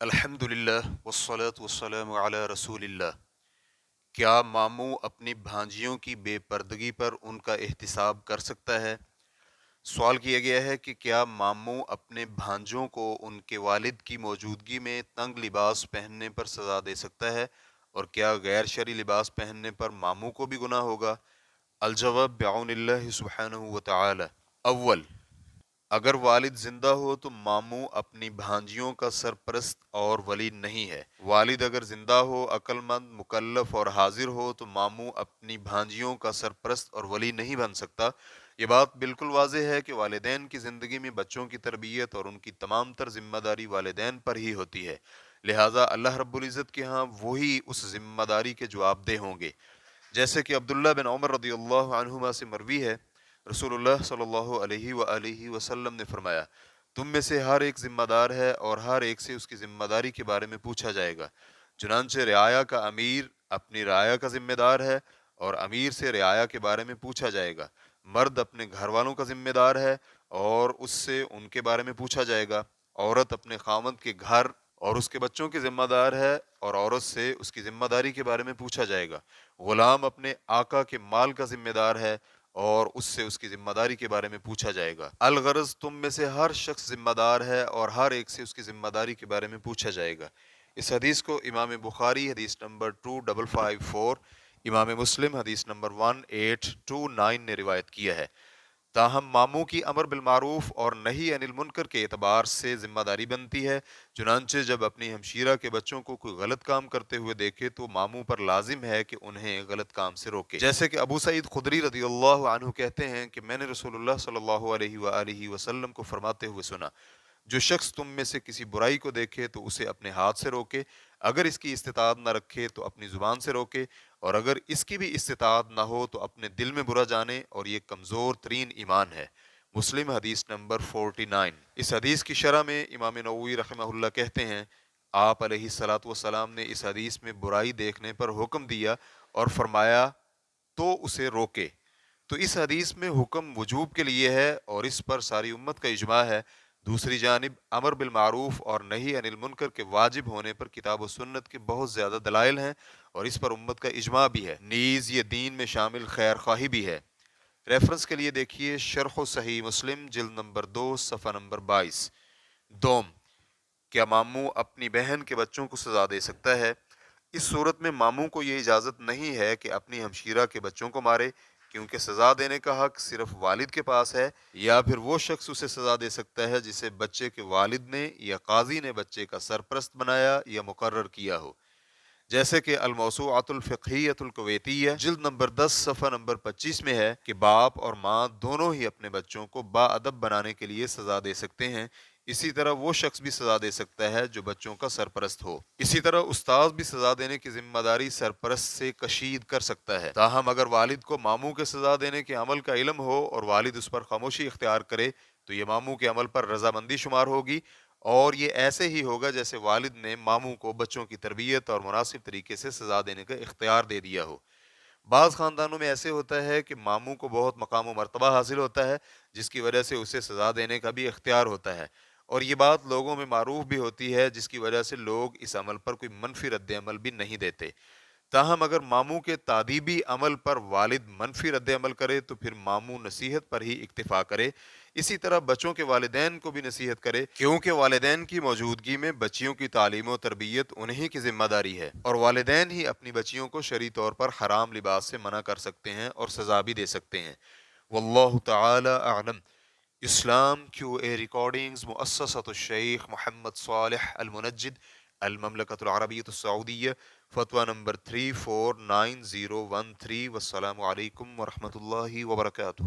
الحمدللہ والصلاة والسلام علی رسول اللہ۔ کیا ماموں اپنی بھانجیوں کی بے پردگی پر ان کا احتساب کر سکتا ہے؟ سوال کیا گیا ہے کہ کیا ماموں اپنے بھانجوں کو ان کے والد کی موجودگی میں تنگ لباس پہننے پر سزا دے سکتا ہے، اور کیا غیر شرعی لباس پہننے پر ماموں کو بھی گناہ ہوگا؟ الجواب بعون اللہ سبحانہ وتعالی۔ اول، اگر والد زندہ ہو تو ماموں اپنی بھانجیوں کا سرپرست اور ولی نہیں ہے۔ والد اگر زندہ ہو، عقل مند، مکلف اور حاضر ہو تو ماموں اپنی بھانجیوں کا سرپرست اور ولی نہیں بن سکتا۔ یہ بات بالکل واضح ہے کہ والدین کی زندگی میں بچوں کی تربیت اور ان کی تمام تر ذمہ داری والدین پر ہی ہوتی ہے، لہٰذا اللہ رب العزت کے ہاں وہی اس ذمہ داری کے جواب دہ ہوں گے۔ جیسے کہ عبداللہ بن عمر رضی اللہ عنہما سے مروی ہے، رسول اللہ صلی اللہ علیہ وآلہ وسلم نے فرمایا، تم میں سے ہر ایک ذمہ دار ہے اور ہر ایک سے اس کی ذمہ داری کے بارے میں پوچھا جائے گا۔ چنانچہ رعایا کا امیر اپنی رعایا کا ذمہ دار ہے اور امیر سے رعایا کے بارے میں پوچھا جائے گا۔ مرد اپنے گھر والوں کا ذمہ دار ہے اور اس سے ان کے بارے میں پوچھا جائے گا۔ عورت اپنے خاوند کے گھر اور اس کے بچوں کی ذمہ دار ہے اور عورت سے اس کی ذمہ داری کے بارے میں پوچھا جائے گا۔ غلام اپنے آقا کے مال کا ذمہ دار ہے اور اس سے اس کی ذمہ داری کے بارے میں پوچھا جائے گا۔ الغرض تم میں سے ہر شخص ذمہ دار ہے اور ہر ایک سے اس کی ذمہ داری کے بارے میں پوچھا جائے گا۔ اس حدیث کو امام بخاری حدیث نمبر 2554، امام مسلم حدیث نمبر 1829 نے روایت کیا ہے۔ تاہم ماموں کی امر بالمعروف اور نہی عن المنکر کے اعتبار سے ذمہ داری بنتی ہے، چنانچہ جب اپنی ہمشیرہ کے بچوں کو کوئی غلط کام کرتے ہوئے دیکھے تو ماموں پر لازم ہے کہ انہیں غلط کام سے روکے۔ جیسے کہ ابو سعید خدری رضی اللہ عنہ کہتے ہیں کہ میں نے رسول اللہ صلی اللہ علیہ وآلہ وسلم کو فرماتے ہوئے سنا، جو شخص تم میں سے کسی برائی کو دیکھے تو اسے اپنے ہاتھ سے روکے، اگر اس کی استطاعت نہ رکھے تو اپنی زبان سے روکے، اور اگر اس کی بھی استطاعت نہ ہو تو اپنے دل میں برا جانے، اور یہ کمزور ترین ایمان ہے۔ مسلم حدیث نمبر 49۔ اس حدیث کی شرح میں امام نووی رحمہ اللہ کہتے ہیں، آپ علیہ الصلاۃ والسلام نے اس حدیث میں برائی دیکھنے پر حکم دیا اور فرمایا تو اسے روکے۔ تو اس حدیث میں حکم وجوب کے لیے ہے اور اس پر ساری امت کا اجماع ہے۔ دوسری جانب امر بالمعروف اور نہی عن المنکر کے واجب ہونے پر کتاب و سنت کے بہت زیادہ دلائل ہیں اور اس پر امت کا اجماع بھی ہے، نیز یہ دین میں شامل خیر خواہی بھی ہے۔ ریفرنس کے لیے دیکھیے شرح صحیح مسلم جلد نمبر 2 صفحہ نمبر 22۔ دوم، کیا ماموں اپنی بہن کے بچوں کو سزا دے سکتا ہے؟ اس صورت میں ماموں کو یہ اجازت نہیں ہے کہ اپنی ہمشیرہ کے بچوں کو مارے، کیونکہ سزا دینے کا حق صرف والد کے پاس ہے، یا پھر وہ شخص اسے سزا دے سکتا ہے جسے بچے کے والد نے یا قاضی نے بچے کا سرپرست بنایا یا مقرر کیا ہو۔ جیسے کہ الموسوعۃ الفقہیۃ الکویتیہ جلد نمبر 10 صفحہ نمبر 25 میں ہے کہ باپ اور ماں دونوں ہی اپنے بچوں کو با ادب بنانے کے لیے سزا دے سکتے ہیں، اسی طرح وہ شخص بھی سزا دے سکتا ہے جو بچوں کا سرپرست ہو۔ اسی طرح استاد بھی سزا دینے کی ذمہ داری سرپرست سے کشید کر سکتا ہے۔ تاہم اگر والد کو ماموں کے سزا دینے کے عمل کا علم ہو اور والد اس پر خاموشی اختیار کرے تو یہ ماموں کے عمل پر رضامندی شمار ہوگی، اور یہ ایسے ہی ہوگا جیسے والد نے ماموں کو بچوں کی تربیت اور مناسب طریقے سے سزا دینے کا اختیار دے دیا ہو۔ بعض خاندانوں میں ایسے ہوتا ہے کہ ماموں کو بہت مقام و مرتبہ حاصل ہوتا ہے، جس کی وجہ سے اسے سزا دینے کا بھی اختیار ہوتا ہے، اور یہ بات لوگوں میں معروف بھی ہوتی ہے، جس کی وجہ سے لوگ اس عمل پر کوئی منفی رد عمل بھی نہیں دیتے۔ تاہم اگر ماموں کے تادیبی عمل پر والد منفی رد عمل کرے تو پھر ماموں نصیحت پر ہی اکتفا کرے۔ اسی طرح بچوں کے والدین کو بھی نصیحت کرے، کیونکہ والدین کی موجودگی میں بچیوں کی تعلیم و تربیت انہی کی ذمہ داری ہے، اور والدین ہی اپنی بچیوں کو شرعی طور پر حرام لباس سے منع کر سکتے ہیں اور سزا بھی دے سکتے ہیں۔ واللہ تعالی اعلم۔ اسلام کیو اے ریکارڈنگز مؤسسۃ الشیخ محمد صالح المنجد، المملکۃ العربیۃ السعودیہ، فتویٰ نمبر 349013۔ والسلام علیکم ورحمۃ اللہ وبرکاتہ۔